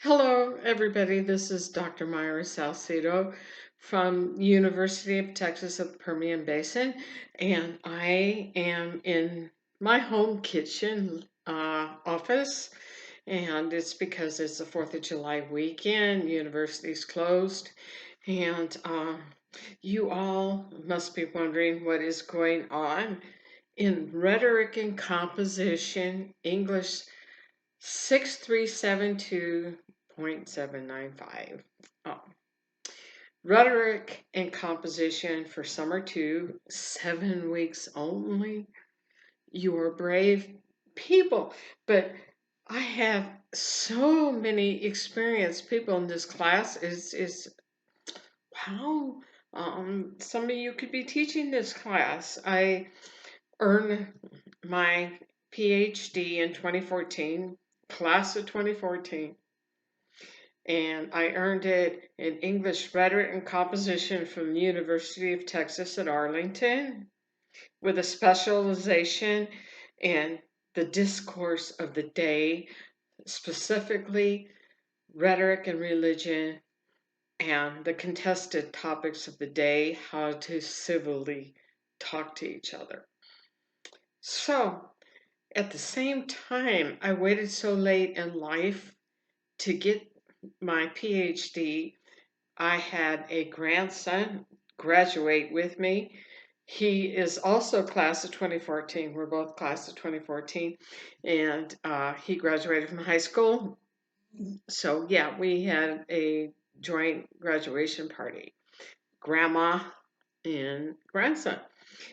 Hello, everybody. This is Dr. Myra Salcedo from University of Texas at the Permian Basin, and I am in my home kitchen office, and it's because it's the 4th of July weekend. University's closed, and you all must be wondering what is going on in rhetoric and composition, English 6372.795. Oh. Rhetoric and composition for summer 2, 7 weeks only. You are brave people. But I have so many experienced people in this class. Is wow. Some of you could be teaching this class. I earned my PhD in 2014, class of 2014, and I earned it in English Rhetoric and Composition from the University of Texas at Arlington with a specialization in the discourse of the day, specifically rhetoric and religion, and the contested topics of the day, how to civilly talk to each other. So, at the same time, I waited so late in life to get my PhD. I had a grandson graduate with me. He is also class of 2014. We're both class of 2014, and he graduated from high school. So yeah, we had a joint graduation party, grandma and grandson.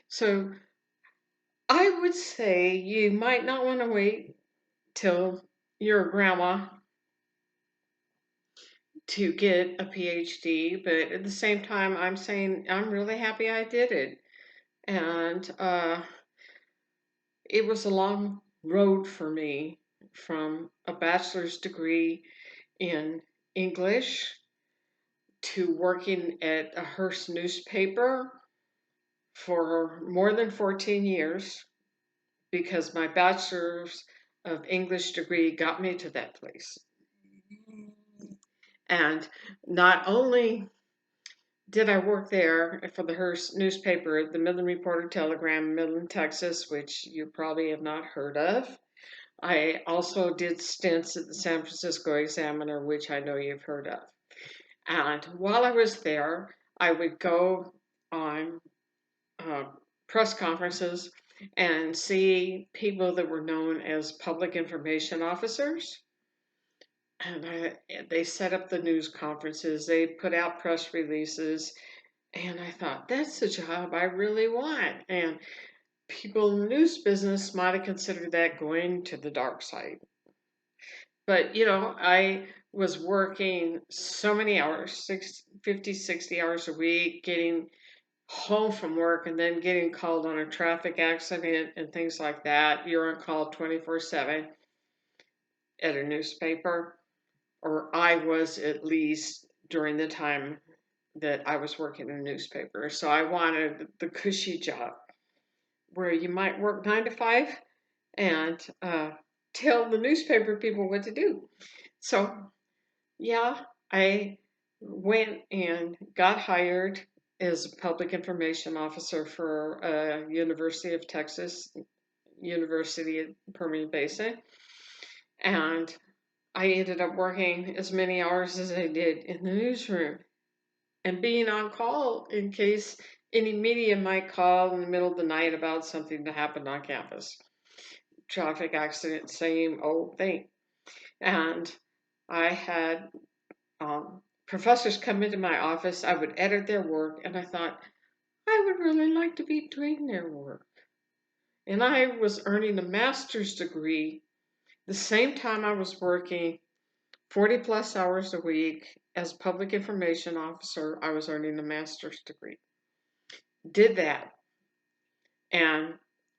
So I would say you might not want to wait till you're a grandma to get a PhD, but at the same time, I'm saying I'm really happy I did it. And it was a long road for me from a bachelor's degree in English to working at a Hearst newspaper for more than 14 years because my bachelor's of English degree got me to that place. And not only did I work there for the Hearst newspaper, the Midland Reporter Telegram, Midland, Texas, which you probably have not heard of. I also did stints at the San Francisco Examiner, which I know you've heard of. And while I was there, I would go on uh, press conferences and see people that were known as public information officers. And they set up the news conferences, they put out press releases, and I thought, that's the job I really want. And people in the news business might have considered that going to the dark side. But, I was working so many hours, 50, 60 hours a week, getting home from work and then getting called on a traffic accident and things like that. You're on call 24/7 at a newspaper, or I was at least during the time that I was working in a newspaper. So I wanted the cushy job where you might work 9 to 5 and tell the newspaper people what to do. So, yeah, I went and got hired as a public information officer for University of Texas, University of Permian Basin. And I ended up working as many hours as I did in the newsroom and being on call in case any media might call in the middle of the night about something that happened on campus. Traffic accident, same old thing. And I had professors come into my office. I would edit their work, and I thought, I would really like to be doing their work. And I was earning a master's degree the same time I was working 40 plus hours a week as public information officer. I was earning a master's degree. Did that. And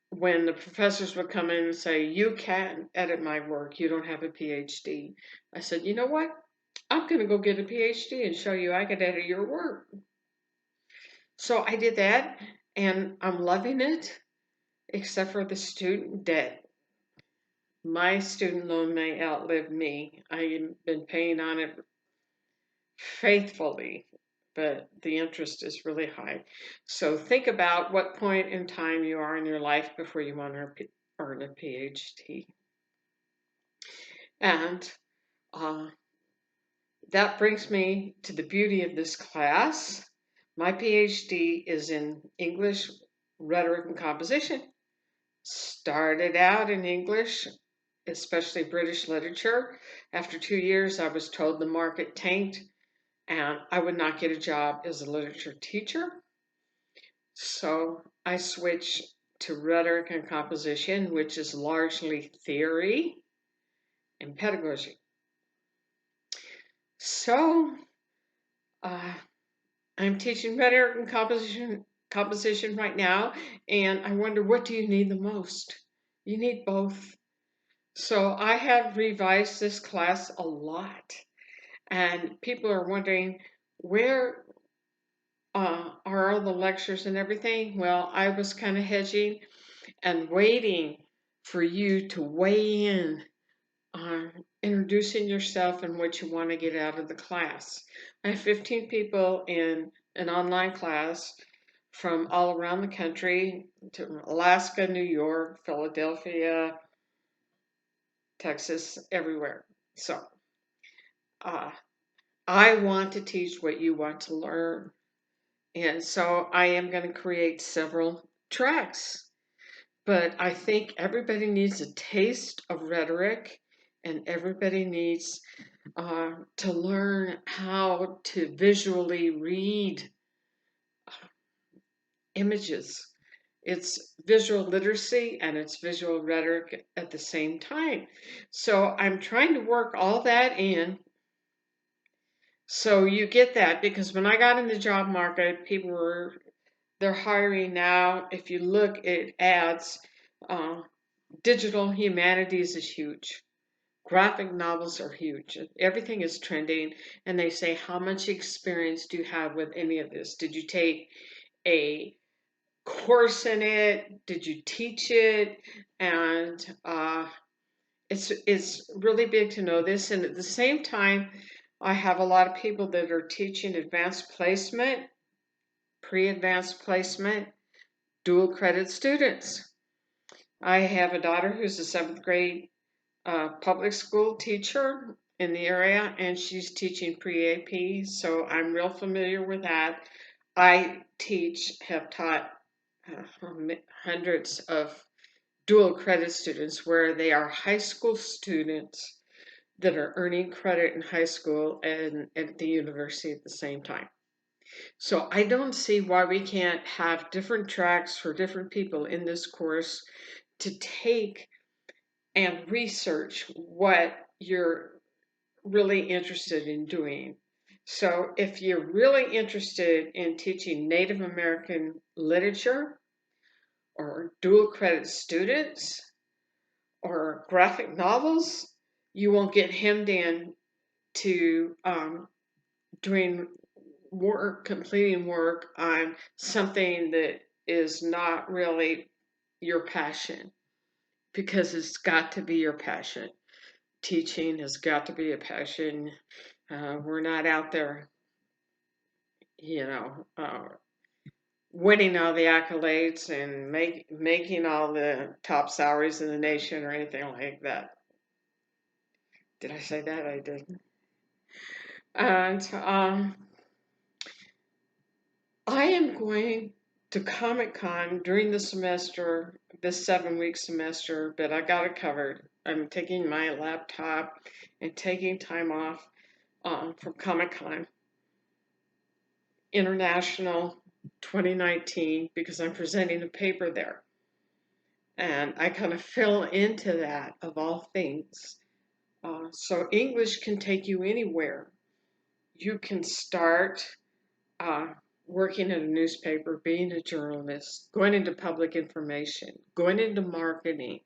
when the professors would come in and say, you can't edit my work, you don't have a PhD, I said, you know what? I'm going to go get a PhD and show you I can edit your work. So I did that, and I'm loving it, except for the student debt. My student loan may outlive me. I've been paying on it faithfully, but the interest is really high. So think about what point in time you are in your life before you want to earn a PhD. And uh, that brings me to the beauty of this class. My PhD is in English, rhetoric, and composition. Started out in English, especially British literature. After 2 years, I was told the market tanked and I would not get a job as a literature teacher. So I switched to rhetoric and composition, which is largely theory and pedagogy. So uh, I'm teaching rhetoric and composition right now, and I wonder, what do you need the most? You need both. So I have revised this class a lot, and people are wondering, where are all the lectures and everything? Well, I was kind of hedging and waiting for you to weigh in on introducing yourself and what you want to get out of the class. I have 15 people in an online class from all around the country, to Alaska, New York, Philadelphia, Texas, everywhere. So uh, I want to teach what you want to learn. And so I am going to create several tracks. But I think everybody needs a taste of rhetoric, and everybody needs to learn how to visually read images. It's visual literacy and it's visual rhetoric at the same time. So I'm trying to work all that in. So you get that, because when I got in the job market, they're hiring now. If you look at ads, uh, digital humanities is huge. Graphic novels are huge. Everything is trending, and they say, how much experience do you have with any of this? Did you take a course in it? Did you teach it? And it's really big to know this. And at the same time, I have a lot of people that are teaching advanced placement, pre-advanced placement, dual credit students. I have a daughter who's a seventh grade public school teacher in the area, and she's teaching pre-AP, so I'm real familiar with that. I have taught hundreds of dual credit students where they are high school students that are earning credit in high school and at the university at the same time. So I don't see why we can't have different tracks for different people in this course to take and research what you're really interested in doing. So if you're really interested in teaching Native American literature or dual credit students or graphic novels, you won't get hemmed in to doing work, completing work on something that is not really your passion, because it's got to be your passion. Teaching has got to be a passion. We're not out there, you know, winning all the accolades and making all the top salaries in the nation or anything like that. Did I say that? I didn't. And I am going to Comic Con during the semester, this 7 week semester, but I got it covered. I'm taking my laptop and taking time off from Comic Con International 2019 because I'm presenting a paper there. And I kind of fell into that, of all things. So English can take you anywhere. You can start uh, working in a newspaper, being a journalist, going into public information, going into marketing,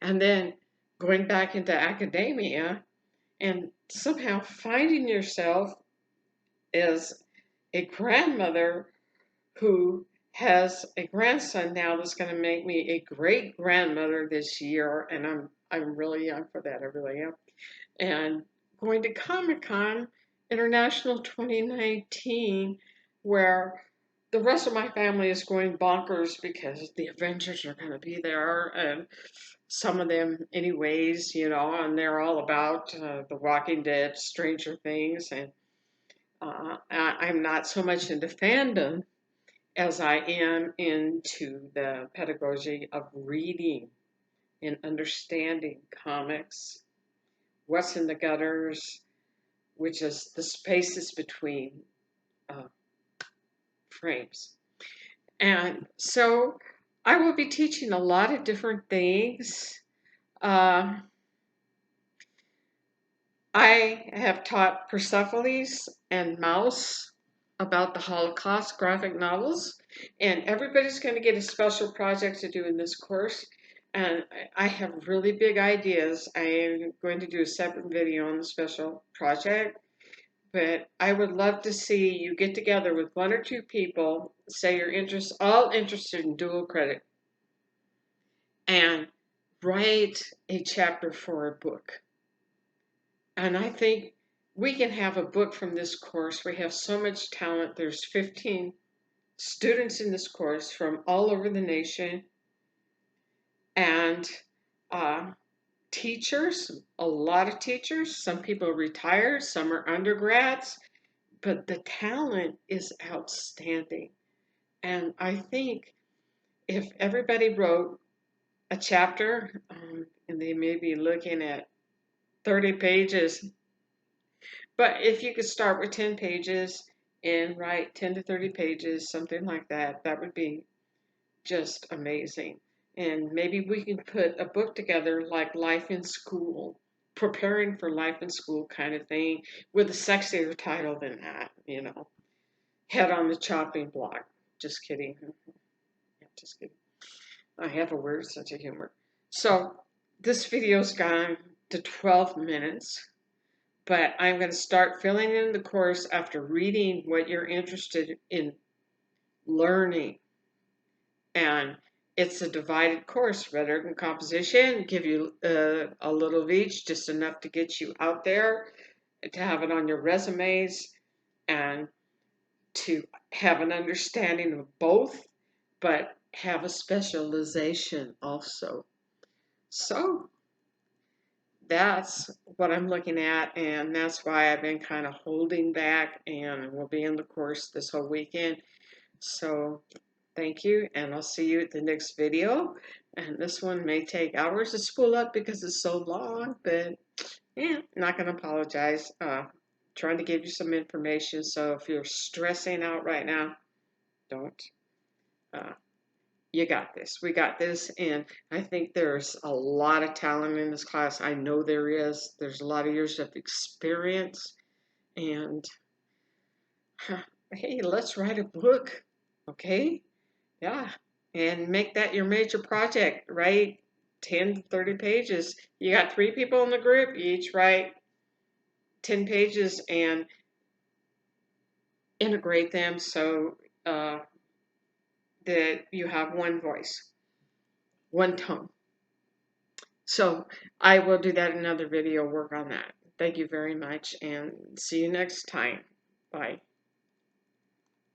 and then going back into academia and somehow finding yourself as a grandmother who has a grandson now that's going to make me a great grandmother this year, and I'm really young for that. I really am. And going to Comic-Con International 2019, where the rest of my family is going bonkers because the Avengers are going to be there, and some of them, anyways, and they're all about The Walking Dead, Stranger Things, and I'm not so much into fandom as I am into the pedagogy of reading and understanding comics, what's in the gutters, which is the spaces between uh, frames. And so I will be teaching a lot of different things. Uh, I have taught Persepolis and Mouse about the Holocaust graphic novels, and everybody's going to get a special project to do in this course. And I have really big ideas. I am going to do a separate video on the special project, but I would love to see you get together with one or two people, say you're all interested in dual credit, and write a chapter for a book. And I think we can have a book from this course. We have so much talent. There's 15 students in this course from all over the nation, and uh, teachers, a lot of teachers. Some people are retired, some are undergrads, but the talent is outstanding. And I think if everybody wrote a chapter, and they may be looking at 30 pages, but if you could start with 10 pages and write 10 to 30 pages, something like that, that would be just amazing. And maybe we can put a book together like Life in School, preparing for life in school kind of thing, with a sexier title than that, Head on the chopping block. Just kidding. Yeah, just kidding. I have a weird sense of humor. So this video's gone to 12 minutes, but I'm going to start filling in the course after reading what you're interested in learning. And it's a divided course, rhetoric and composition, give you a little of each, just enough to get you out there, to have it on your resumes, and to have an understanding of both, but have a specialization also. So that's what I'm looking at, and that's why I've been kind of holding back, and we'll be in the course this whole weekend. So thank you, and I'll see you at the next video. And this one may take hours to spool up because it's so long, but yeah, not going to apologize. Trying to give you some information, so if you're stressing out right now, don't. Uh, you got this. We got this. And I think there's a lot of talent in this class. I know there is. There's a lot of years of experience. And hey, let's write a book. Okay? Yeah. And make that your major project. Write 10 to 30 pages. You got 3 people in the group. You each write 10 pages and integrate them so that you have one voice, one tone. So I will do that in another video, work on that. Thank you very much, and see you next time. Bye.